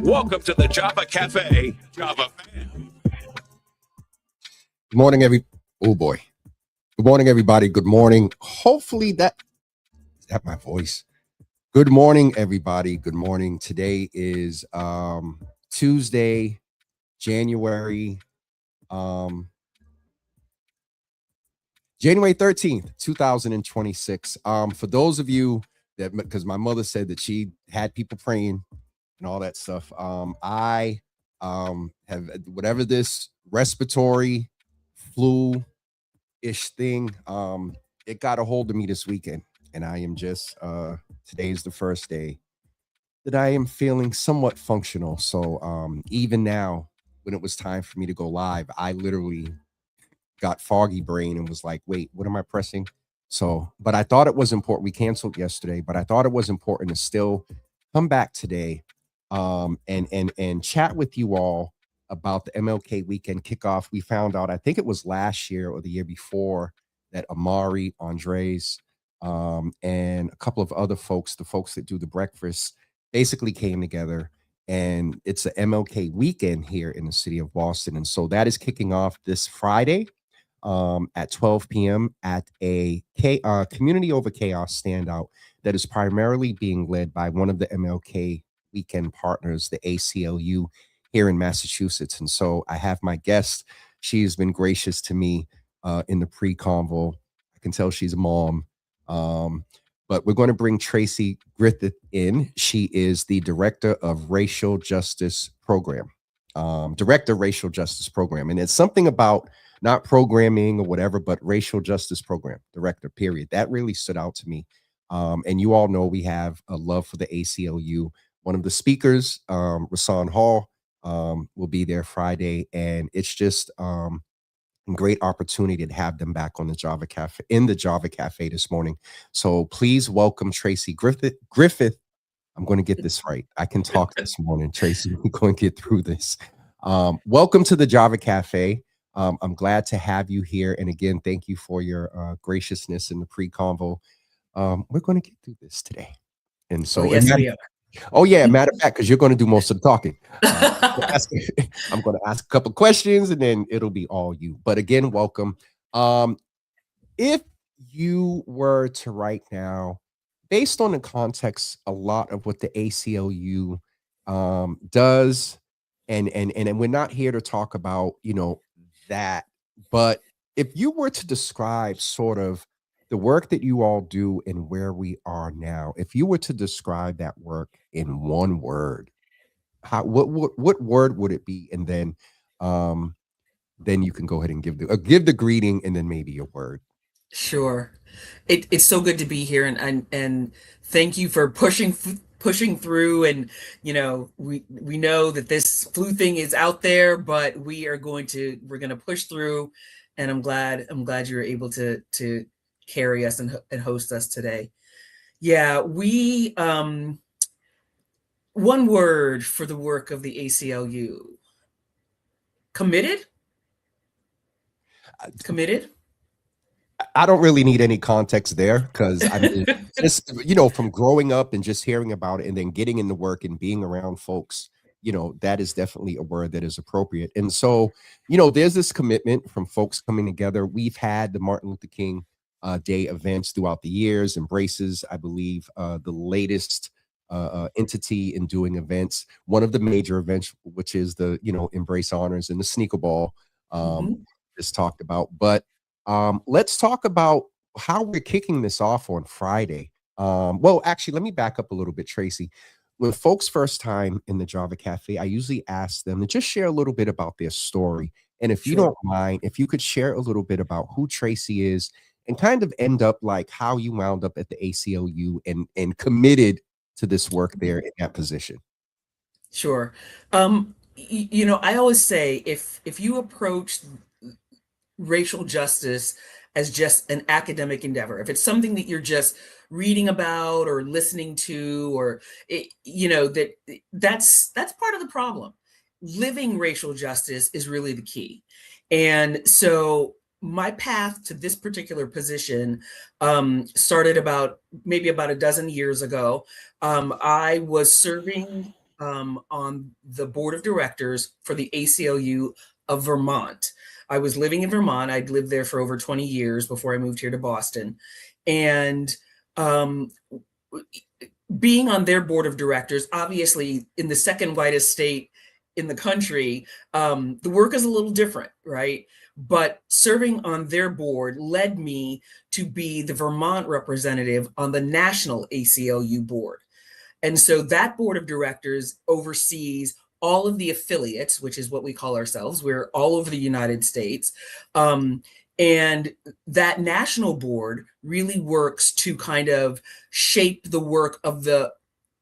Welcome to the Java Cafe, Java fam. Good morning, oh boy. Good morning, everybody. Good morning. Hopefully is that my voice. Good morning, everybody. Good morning. Today is Tuesday, January 13th, 2026. For those of you that, because my mother said that she had people praying and all that stuff. I have whatever this respiratory flu-ish thing, it got a hold of me this weekend. And I am just today is the first day that I am feeling somewhat functional. So even now, when it was time for me to go live, I literally got foggy brain and was like, wait, what am I pressing? So, but I thought it was important. We canceled yesterday, but I thought it was important to still come back today and chat with you all about the MLK weekend kickoff. We found out, I think it was last year or the year before, that Amari, Andres, and a couple of other folks, the folks that do the breakfast, basically came together. And it's a MLK weekend here in the city of Boston. And so that is kicking off this Friday at 12 p.m. at a Community Over Chaos standout that is primarily being led by one of the MLK weekend partners, the ACLU here in Massachusetts. And so I have my guest. She has been gracious to me in the pre-convo. I can tell she's a mom. But we're going to bring Traci Griffith in. She is the Director of Racial Justice Program. Director Racial Justice Program. And it's something about not programming or whatever, but Racial Justice Program Director, period. That really stood out to me. And you all know we have a love for the ACLU. One of the speakers, Rasan Hall, will be there Friday. And it's just a great opportunity to have them back on the Java Cafe, in the Java Cafe this morning. So please welcome Traci Griffith. I'm going to get this right. I can talk this morning, Traci. We're going to get through this. Welcome to the Java Cafe. I'm glad to have you here. And again, thank you for your graciousness in the pre-convo. We're going to get through this today. And so, yes, we are. Oh, yeah. Matter of fact, because you're going to do most of the talking. I'm going to ask a couple questions and then it'll be all you. But again, welcome. If you were to right now, based on the context, a lot of what the ACLU does, and we're not here to talk about, that, but if you were to describe sort of the work that you all do and where we are now, if you were to describe that work in one word, what word would it be? And then you can go ahead and give the greeting and then maybe a word. Sure. It's so good to be here, and thank you for pushing through. And we know that this flu thing is out there, but we're going to push through. And I'm glad you're able to carry us and host us today. Yeah, we one word for the work of the ACLU: committed. Committed. I don't really need any context there, because I mean, just from growing up and just hearing about it and then getting into work and being around folks, that is definitely a word that is appropriate. And so, there's this commitment from folks coming together. We've had the Martin Luther King Day events throughout the years. Embraces, I believe, the latest entity in doing events. One of the major events, which is the Embrace Honors and the Sneaker Ball, is talked about. But let's talk about how we're kicking this off on Friday. Well, actually, let me back up a little bit, Traci. When folks first time in the Java Cafe, I usually ask them to just share a little bit about their story. And if you don't mind, if you could share a little bit about who Traci is and kind of end up like how you wound up at the ACLU and committed to this work there in that position. Sure. I always say if you approach racial justice as just an academic endeavor, if it's something that you're just reading about or listening to, or that's part of the problem. Living racial justice is really the key. And so my path to this particular position started maybe about a dozen years ago. I was serving on the board of directors for the ACLU of Vermont. I was living in Vermont. I'd lived there for over 20 years before I moved here to Boston. And being on their board of directors, obviously in the second whitest state in the country, the work is a little different, right? But serving on their board led me to be the Vermont representative on the national ACLU board. And so that board of directors oversees all of the affiliates, which is what we call ourselves. We're all over the United States. And that national board really works to kind of shape the work of the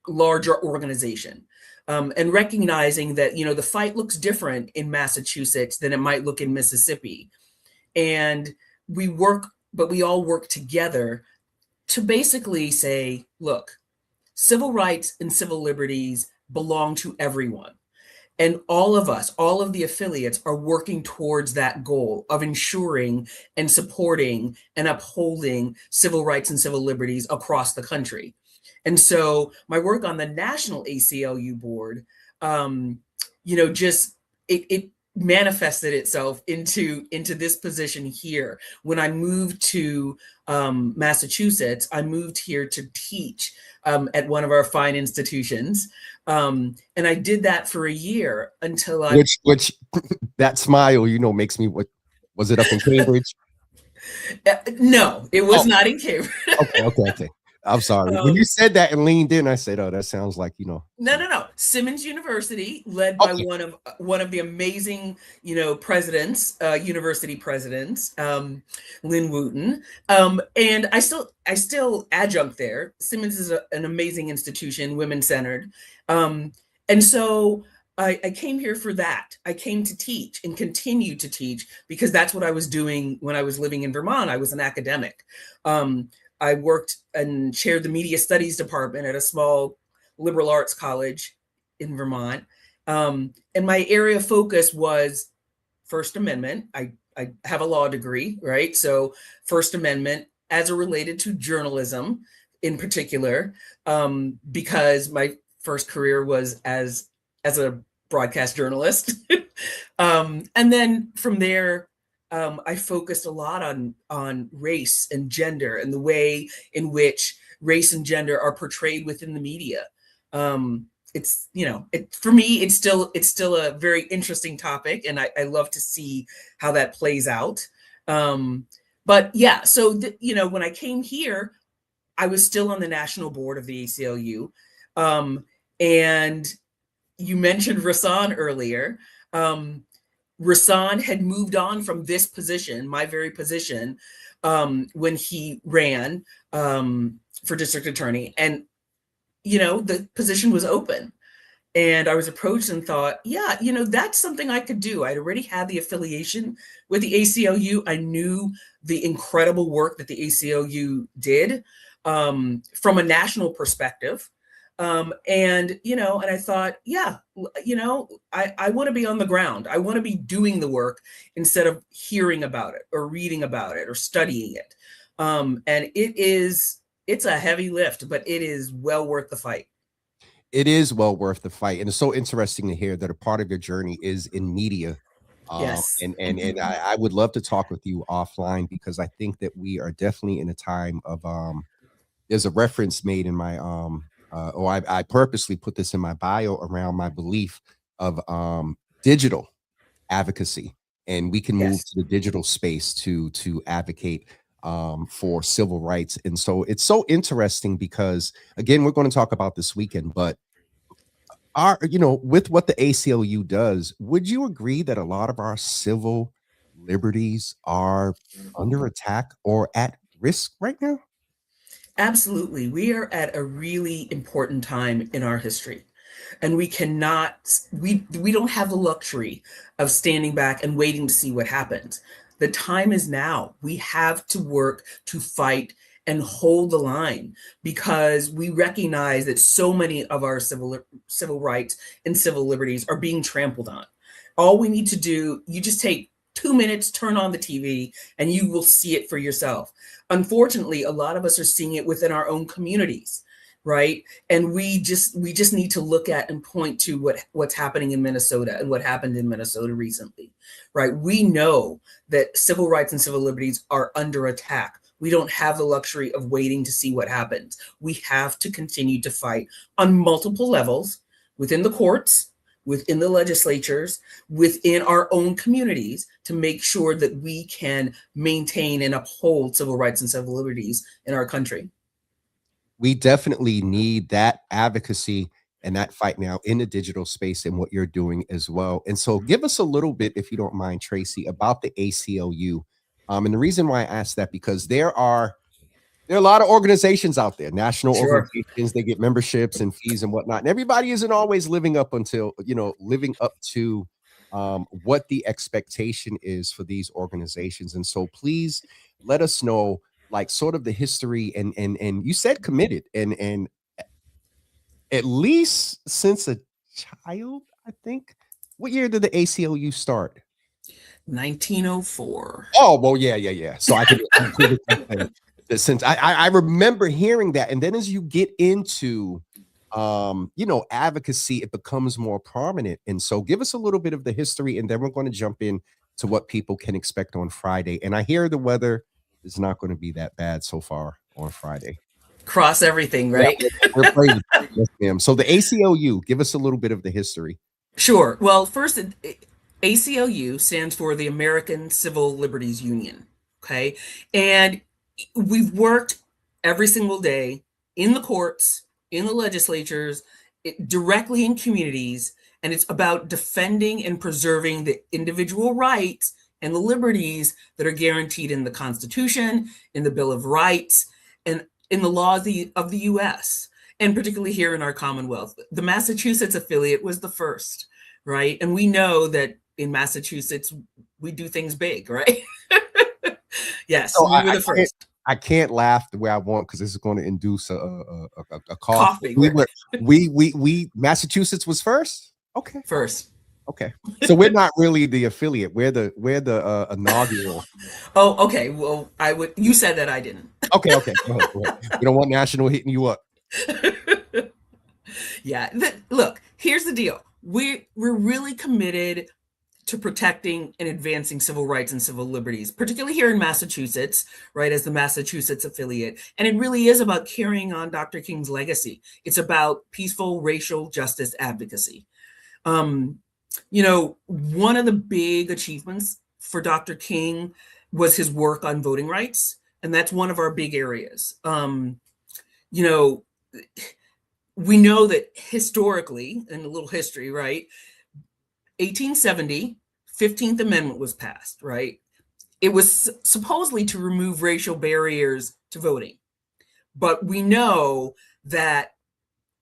larger organization. And recognizing that, the fight looks different in Massachusetts than it might look in Mississippi. And we all work together to basically say, look, civil rights and civil liberties belong to everyone. And all of us, all of the affiliates are working towards that goal of ensuring and supporting and upholding civil rights and civil liberties across the country. And so my work on the national ACLU board, it manifested itself into this position here. When I moved to Massachusetts, I moved here to teach at one of our fine institutions. And I did that for a year until which that smile, makes me, what was it, up in Cambridge? No, it was not in Cambridge. Okay. I'm sorry. When you said that and leaned in, I said, "Oh, that sounds like No. Simmons University, led by one of the amazing, presidents, university presidents, Lynn Wooten. And I still adjunct there. Simmons is an amazing institution, women-centered. And so I came here for that. I came to teach and continue to teach because that's what I was doing when I was living in Vermont. I was an academic. I worked and chaired the media studies department at a small liberal arts college in Vermont. And my area of focus was First Amendment. I have a law degree, right? So First Amendment as it related to journalism in particular, because my first career was as a broadcast journalist. And then from there, I focused a lot on race and gender and the way in which race and gender are portrayed within the media. It's, for me, it's still a very interesting topic, and I love to see how that plays out. But yeah, so when I came here, I was still on the national board of the ACLU, and you mentioned Rasan earlier. Rasan had moved on from this position, my very position, when he ran for district attorney. And, the position was open. And I was approached and thought, yeah, that's something I could do. I'd already had the affiliation with the ACLU. I knew the incredible work that the ACLU did from a national perspective. And I thought, yeah, I want to be on the ground. I want to be doing the work instead of hearing about it or reading about it or studying it. And it's a heavy lift, but it is well worth the fight. It is well worth the fight. And it's so interesting to hear that a part of your journey is in media. Yes. And I would love to talk with you offline, because I think that we are definitely in a time of, there's a reference made in my, I purposely put this in my bio around my belief of digital advocacy, and we can move to the digital space to advocate for civil rights. And so it's so interesting because, again, we're going to talk about this weekend, but with what the ACLU does, would you agree that a lot of our civil liberties are under attack or at risk right now? Absolutely. We are at a really important time in our history, and we don't have the luxury of standing back and waiting to see what happens. The time is now. We have to work to fight and hold the line, because we recognize that so many of our civil rights and civil liberties are being trampled on. All we need to do, you just take 2 minutes, turn on the TV, and you will see it for yourself. Unfortunately, a lot of us are seeing it within our own communities. right? And we just need to look at and point to what's happening in Minnesota and what happened in Minnesota recently, right? We know that civil rights and civil liberties are under attack. We don't have the luxury of waiting to see what happens. We have to continue to fight on multiple levels, within the courts, within the legislatures, within our own communities, to make sure that we can maintain and uphold civil rights and civil liberties in our country. We definitely need that advocacy and that fight now in the digital space and what you're doing as well. And so give us a little bit, if you don't mind, Traci, about the ACLU. And the reason why I asked that, because there are a lot of organizations out there, national Sure. organizations, they get memberships and fees and whatnot. And everybody isn't always living up to what the expectation is for these organizations. And so please let us know, like, sort of the history, and you said committed, and at least since a child, I think. What year did the ACLU start? 1904. Oh, well, yeah. So I can since I remember hearing that. And then as you get into advocacy, it becomes more prominent. And so give us a little bit of the history, and then we're going to jump in to what people can expect on Friday. And I hear the weather is not going to be that bad so far on Friday. Cross everything, right? Yeah, we're playing. Yes, ma'am. So the ACLU, give us a little bit of the history. Sure. Well, first, ACLU stands for the American Civil Liberties Union. Okay. And we've worked every single day in the courts, in the legislatures, directly in communities. And it's about defending and preserving the individual rights and the liberties that are guaranteed in the Constitution, in the Bill of Rights, and in the laws of the US, and particularly here in our Commonwealth. The Massachusetts affiliate was the first, right? And we know that in Massachusetts, we do things big, right? Yes, So we were the first. I can't laugh the way I want, because this is going to induce a cough. Coughing. We Massachusetts was first? Okay. First. Okay. So we're not really the affiliate. We're the inaugural. Oh, okay. Well, you said that, I didn't. Okay. Go ahead. We don't want national hitting you up. Yeah. Look, here's the deal. We're really committed to protecting and advancing civil rights and civil liberties, particularly here in Massachusetts, right, as the Massachusetts affiliate. And it really is about carrying on Dr. King's legacy. It's about peaceful racial justice advocacy. One of the big achievements for Dr. King was his work on voting rights. And that's one of our big areas. We know that historically, in a little history, right, 1870, 15th Amendment was passed, right? It was supposedly to remove racial barriers to voting. But we know that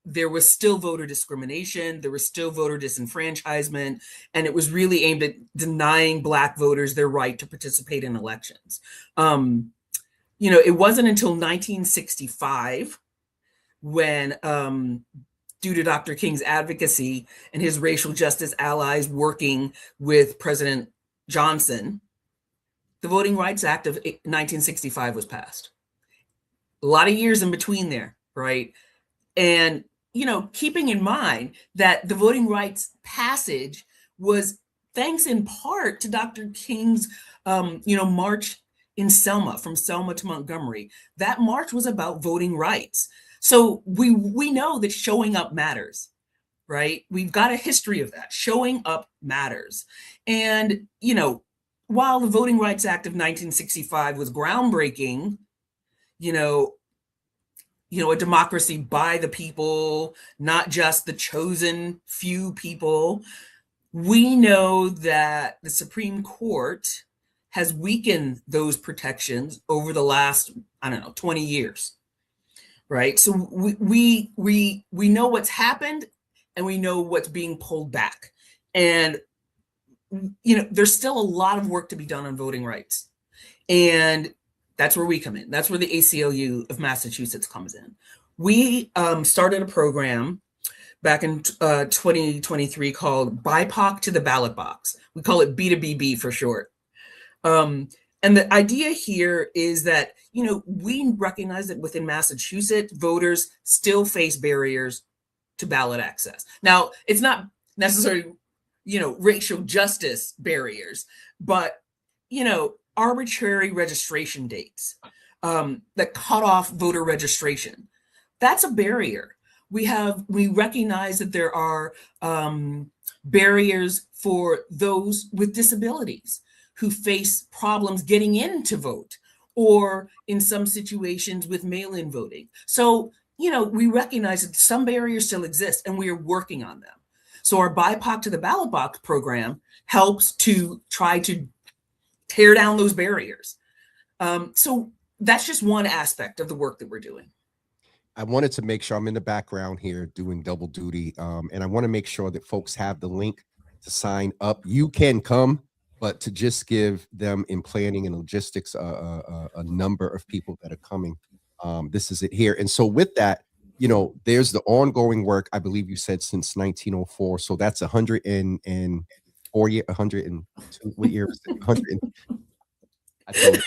there was still voter discrimination, there was still voter disenfranchisement, and it was really aimed at denying Black voters their right to participate in elections. It wasn't until 1965 when, due to Dr. King's advocacy and his racial justice allies working with President Johnson, the Voting Rights Act of 1965 was passed. A lot of years in between there, right? And, keeping in mind that the voting rights passage was thanks in part to Dr. King's, march in Selma, from Selma to Montgomery. That march was about voting rights. So we know that showing up matters, right? We've got a history of that. Showing up matters. And, while the Voting Rights Act of 1965 was groundbreaking, a democracy by the people, not just the chosen few people, we know that the Supreme Court has weakened those protections over the last, 20 years. Right. So we know what's happened, and we know what's being pulled back. And, there's still a lot of work to be done on voting rights. And that's where we come in. That's where the ACLU of Massachusetts comes in. We started a program back in 2023 called BIPOC to the Ballot Box. We call it B2BB for short. And the idea here is that, we recognize that within Massachusetts, voters still face barriers to ballot access. Now, it's not necessarily, racial justice barriers, but, arbitrary registration dates that cut off voter registration. That's a barrier. We recognize that there are barriers for those with disabilities who face problems getting in to vote, or in some situations with mail-in voting. So, we recognize that some barriers still exist and we are working on them. So our BIPOC to the Ballot Box program helps to try to tear down those barriers. So that's just one aspect of the work that we're doing. I wanted to make sure I'm in the background here doing double duty. And I want to make sure that folks have the link to sign up. You can come, but to just give them in planning and logistics a number of people that are coming. This is it here. And so with that, there's the ongoing work, I believe you said since 1904. So that's 104 years, 102, what year is it? 100. I told you,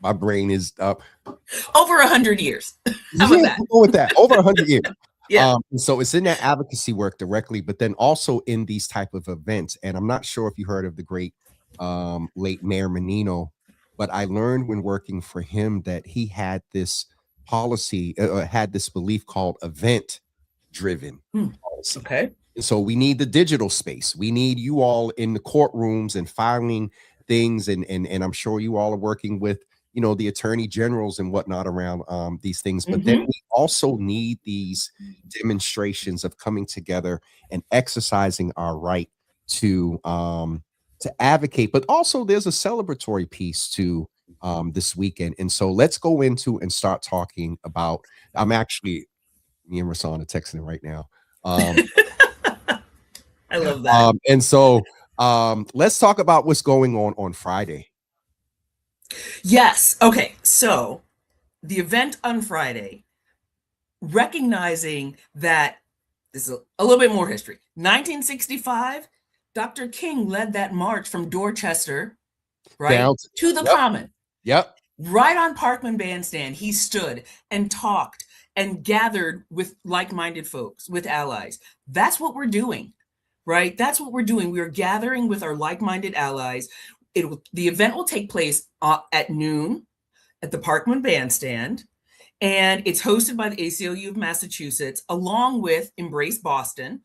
my brain is up. Over 100 years. How about that? Go with that. Over 100 years. Yeah. So it's in that advocacy work directly, but then also in these type of events. And I'm not sure if you heard of the great late Mayor Menino, but I learned when working for him that he had this policy, had this belief called event-driven policy. Okay. And so we need the digital space. We need you all in the courtrooms and filing things, and I'm sure you all are working with the attorney generals and whatnot around these things. But then we also need these demonstrations of coming together and exercising our right to advocate. But also there's a celebratory piece to this weekend. And so let's go into and start talking about, me and Rasan are texting right now. I love that. And so let's talk about what's going on Friday. Yes. Okay. So the event on Friday, recognizing that this is a little bit more history. 1965, Dr. King led that march from Dorchester, right, to the Common. Yep. Right on Parkman Bandstand, he stood and talked and gathered with like-minded folks, with allies. That's what we're doing, right? That's what we're doing. We are gathering with our like-minded allies. The event will take place at noon at the Parkman Bandstand, and it's hosted by the ACLU of Massachusetts, along with Embrace Boston.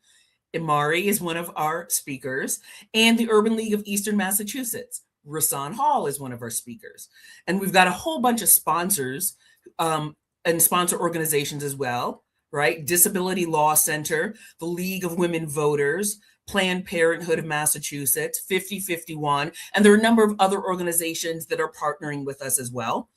Imari is one of our speakers, and the Urban League of Eastern Massachusetts. Rasan Hall is one of our speakers. And we've got a whole bunch of sponsors and sponsor organizations as well, right? Disability Law Center, the League of Women Voters, Planned Parenthood of Massachusetts, 5051, and there are a number of other organizations that are partnering with us as well.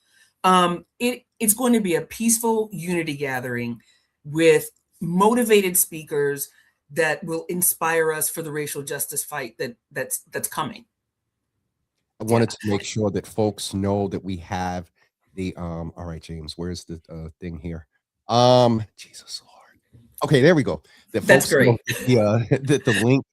It's going to be a peaceful unity gathering with motivated speakers that will inspire us for the racial justice fight that's coming. I wanted to make sure that folks know that we have the all right, James, where's the thing here? Jesus Lord. Okay, there we go. That's great. The link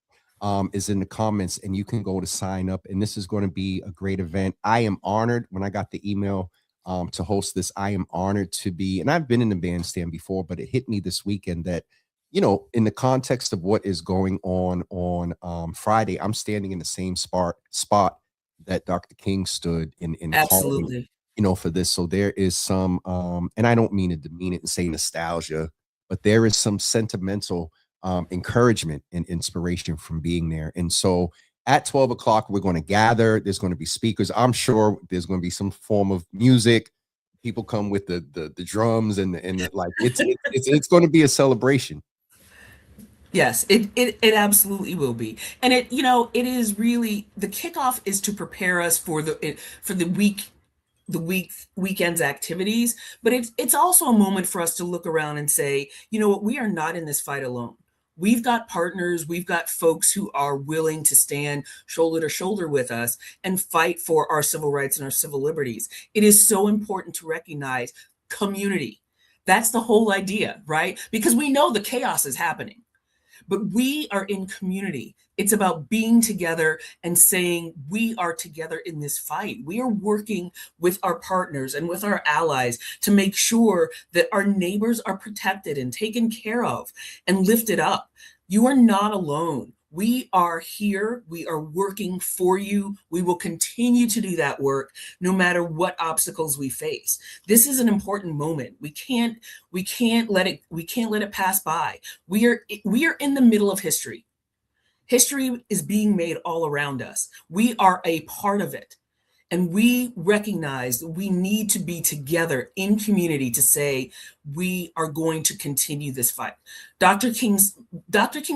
is in the comments, and you can go to sign up, and this is going to be a great event. I am honored when I got the email to host this. I am honored to be, and I've been in the bandstand before, but it hit me this weekend that, in the context of what is going on Friday, I'm standing in the same spot that Dr. King stood in Absolutely. Calling, for this. So there is some, and I don't mean to demean it and say nostalgia, but there is some sentimental encouragement and inspiration from being there. And so at 12 o'clock, we're going to gather. There's going to be speakers. I'm sure there's going to be some form of music. People come with the drums and like it's going to be a celebration. Yes, it absolutely will be. And it is really, the kickoff is to prepare us for the weekend's activities, but it's also a moment for us to look around and say, what, we are not in this fight alone. We've got partners, we've got folks who are willing to stand shoulder to shoulder with us and fight for our civil rights and our civil liberties. It is so important to recognize community. That's the whole idea, right? Because we know the chaos is happening. but we are in community. It's about being together and saying we are together in this fight. We are working with our partners and with our allies to make sure that our neighbors are protected and taken care of and lifted up. You are not alone. We are here. We are working for you. We will continue to do that work no matter what obstacles we face. This is an important moment. We can't let it pass by. We are in the middle of history. History is being made all around us. We are a part of it. And we recognize that we need to be together in community to say we are going to continue this fight. Dr. King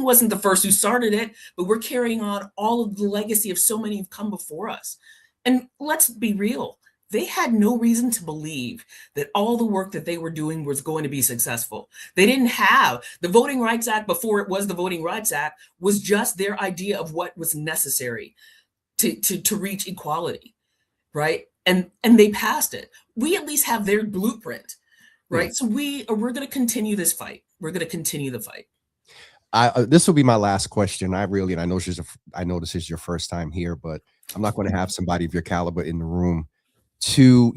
wasn't the first who started it, but we're carrying on all of the legacy of so many who've come before us. And let's be real. They had no reason to believe that all the work that they were doing was going to be successful. They didn't have the Voting Rights Act before it was the Voting Rights Act was just their idea of what was necessary to reach equality, right? And they passed it. We at least have their blueprint, right? Yeah. So we're going to continue this fight. We're going to continue the fight. This will be my last question. I know this is your first time here, but I'm not going to have somebody of your caliber in the room. To,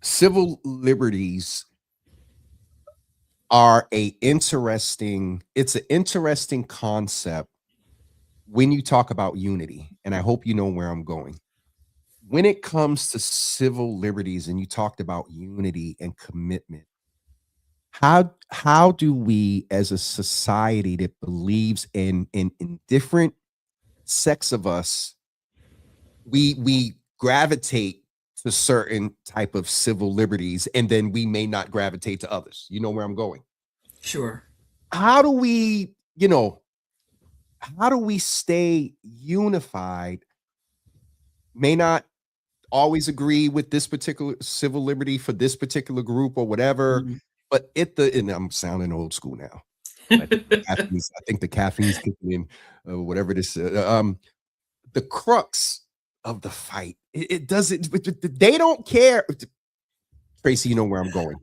civil liberties are it's an interesting concept when you talk about unity. And I hope you know where I'm going. When it comes to civil liberties and you talked about unity and commitment, how do we as a society that believes in different sects of us, we gravitate to certain type of civil liberties, and then we may not gravitate to others. You know where I'm going? Sure. How do we stay unified? May not always agree with this particular civil liberty for this particular group or whatever, but and I'm sounding old school now. I think the caffeine's kicking in, whatever this the crux of the fight. It doesn't, they don't care. Traci, you know where I'm going.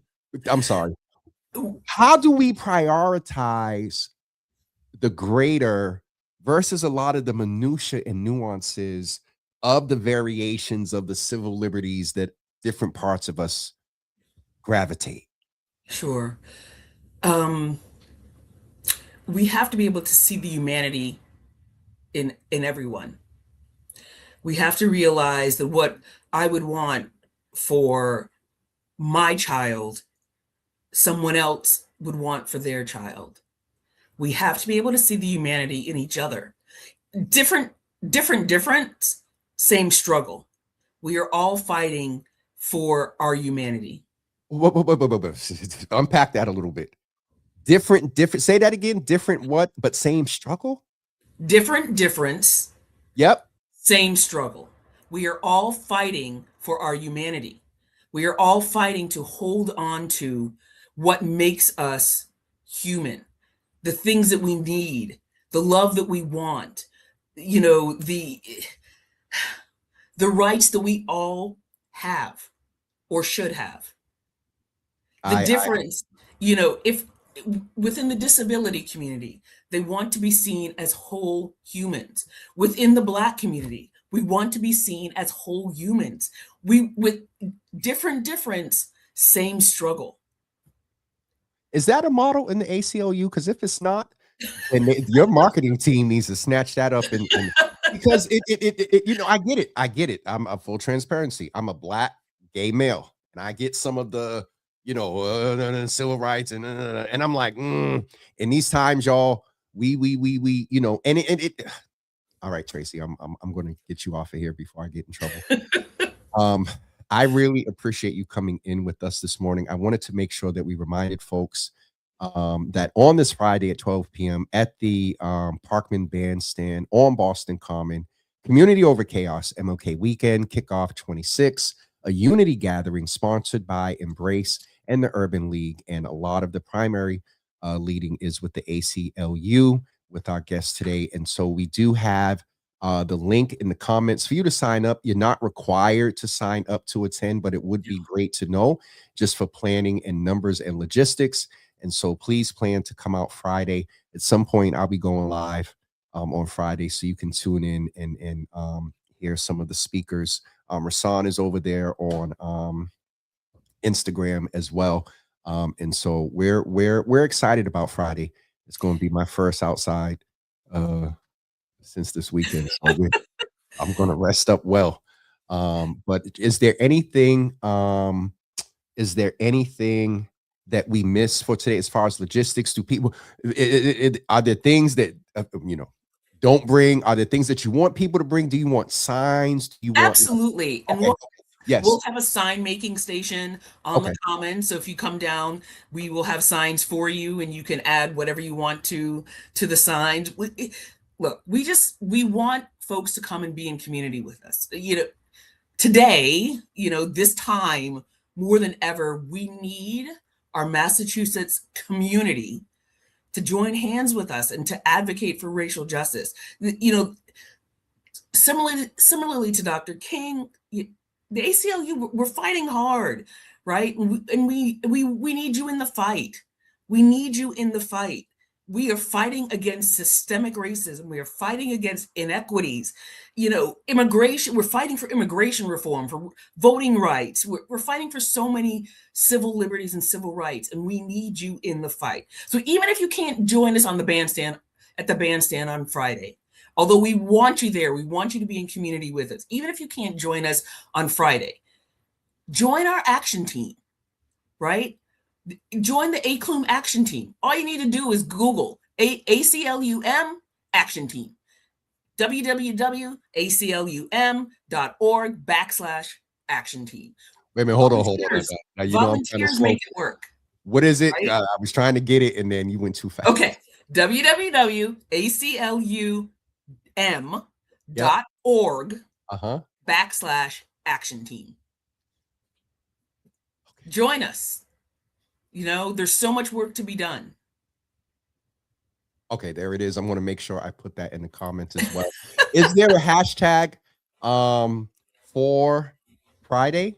I'm sorry. How do we prioritize the greater versus a lot of the minutia and nuances of the variations of the civil liberties that different parts of us gravitate? Sure. We have to be able to see the humanity in everyone. We have to realize that what I would want for my child, someone else would want for their child. We have to be able to see the humanity in each other. Different, same struggle. We are all fighting for our humanity. Unpack that a little bit. Different. Say that again. Different what? But same struggle? Difference. Yep. Same struggle. We are all fighting for our humanity. We are all fighting to hold on to what makes us human, the things that we need, the love that we want, the rights that we all have or should have. The difference, if within the disability community, they want to be seen as whole humans. Within the Black community, we want to be seen as whole humans. With difference, same struggle. Is that a model in the ACLU? Because if it's not, then your marketing team needs to snatch that up and because I get it. I'm a full transparency. I'm a Black gay male, and I get some of the civil rights and I'm like, in these times, y'all, we and it. All right, Traci, I'm going to get you off of here before I get in trouble. I really appreciate you coming in with us this morning. I wanted to make sure that we reminded folks that on this Friday at 12 p.m. at the Parkman Bandstand on Boston Common, Community Over Chaos MLK Weekend Kickoff 26, a unity gathering sponsored by Embrace and the Urban League, and a lot of the primary leading is with the ACLU with our guests today. And so we do have the link in the comments for you to sign up. You're not required to sign up to attend, but it would be great to know just for planning and numbers and logistics. And so please plan to come out Friday. At some point, I'll be going live on Friday, so you can tune in and hear some of the speakers. Rasan is over there on Instagram as well. And so we're excited about Friday. It's going to be my first outside since this weekend. So I'm going to rest up well. But is there anything that we miss for today as far as logistics? Do people are there things that don't bring? Are there things that you want people to bring? Do you want signs? Do you want Absolutely. And okay. Yes. We'll have a sign making station on the common. So if you come down, we will have signs for you, and you can add whatever you want to the signs. Look, we want folks to come and be in community with us. Today, this time more than ever, we need our Massachusetts community to join hands with us and to advocate for racial justice. Similarly to Dr. King, the ACLU, we're fighting hard, right? And we need you in the fight. We need you in the fight. We are fighting against systemic racism. We are fighting against inequities. Immigration, we're fighting for immigration reform, for voting rights. We're fighting for so many civil liberties and civil rights, and we need you in the fight. So even if you can't join us on the bandstand, on Friday, although we want you there, we want you to be in community with us. Even if you can't join us on Friday, join our action team, right? Join the Aclu action team. All you need to do is Google ACLUM action team, www.aclum.org/action team. Wait a minute, hold on. Now, volunteers make it work. What is it? Right? I was trying to get it, and then you went too fast. Okay, www.aclum.org/action team. Join us. There's so much work to be done. Okay, there it is. I'm going to make sure I put that in the comments as well. Is there a hashtag for Friday?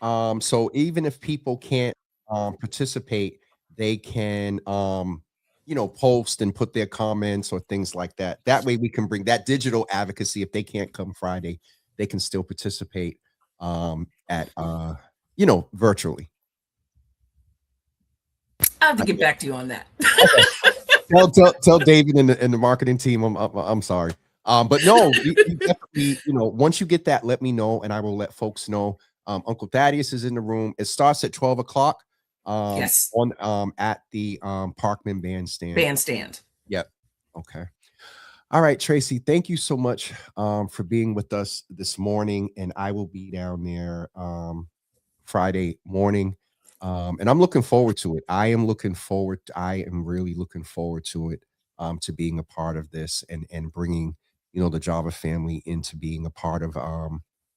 So even if people can't participate, they can post and put their comments or things like that. That way we can bring that digital advocacy. If they can't come Friday, they can still participate at virtually. I have to get back to you on that. Tell David and the marketing team I'm sorry. But no, you definitely, once you get that, let me know, and I will let folks know. Uncle Thaddeus is in the room. It starts at 12 o'clock. Yes. At the Parkman Bandstand. Yep. Okay. All right, Tracy, thank you so much for being with us this morning, and I will be down there Friday morning. And I'm looking forward to it. I am really looking forward to it, to being a part of this and bringing, the Java family into being a part of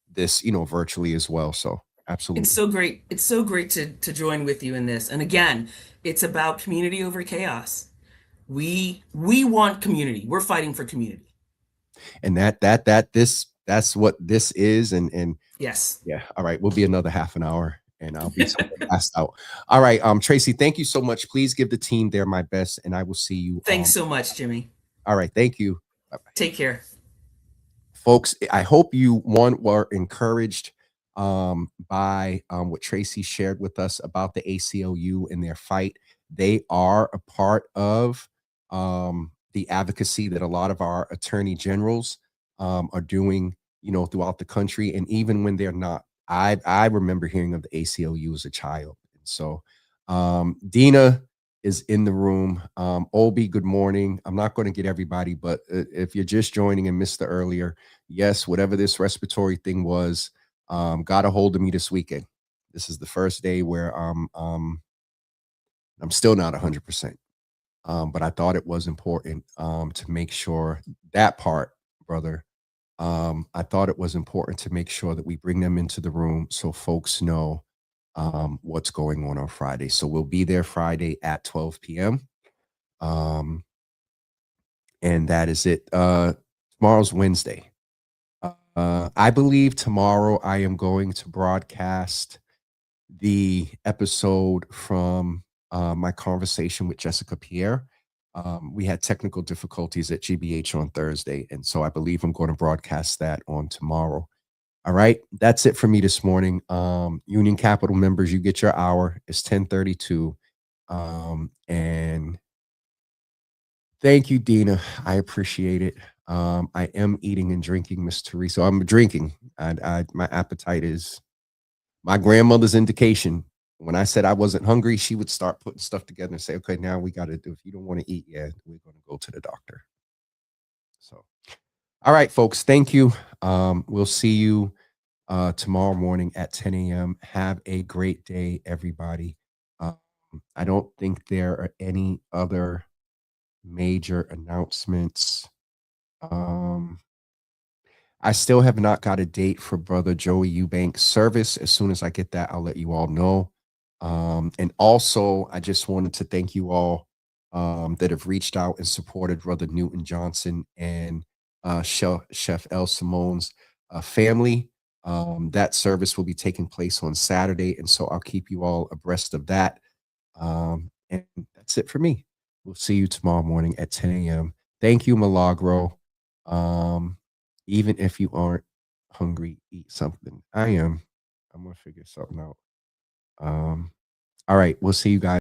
this, virtually as well. So absolutely. It's so great. It's so great to join with you in this. And again, it's about community over chaos. We want community. We're fighting for community. And that's what this is. And yes. Yeah. All right. We'll be another half an hour. And I'll be passed out. All right, Tracy, thank you so much. Please give the team there my best, and I will see you. Thanks so much, Jimmy. All right, thank you. Bye-bye. Take care. Folks, I hope you were encouraged by what Tracy shared with us about the ACLU and their fight. They are a part of the advocacy that a lot of our attorney generals are doing, throughout the country, and even when they're not. I remember hearing of the ACLU as a child. And so Dina is in the room. Obi, good morning. I'm not going to get everybody, but if you're just joining and missed the earlier, yes, whatever this respiratory thing was, got a hold of me this weekend. This is the first day where I'm still not 100%. But I thought it was important to make sure that part, brother, I thought it was important to make sure that we bring them into the room so folks know what's going on Friday. So we'll be there Friday at 12 p.m. And that is it. Tomorrow's Wednesday. I believe tomorrow I am going to broadcast the episode from my conversation with Jessica Pierre. We had technical difficulties at GBH on Thursday, and so I believe I'm going to broadcast that on tomorrow. All right, that's it for me this morning. Union Capital members, you get your hour. It's 10:32, and thank you, Dina. I appreciate it. I am eating and drinking, Miss Teresa. I'm drinking. My appetite is my grandmother's indication. When I said I wasn't hungry, she would start putting stuff together and say, okay, now we got to do, if you don't want to eat, yeah, we're going to go to the doctor. So, all right, folks, thank you. We'll see you tomorrow morning at 10 a.m. Have a great day, everybody. I don't think there are any other major announcements. I still have not got a date for Brother Joey Eubanks service. As soon as I get that, I'll let you all know. And also, I just wanted to thank you all that have reached out and supported Brother Newton Johnson and Chef El Simone's family. That service will be taking place on Saturday, and so I'll keep you all abreast of that. And that's it for me. We'll see you tomorrow morning at 10 a.m. Thank you, Milagro. Even if you aren't hungry, eat something. I am. I'm gonna figure something out. All right, we'll see you guys.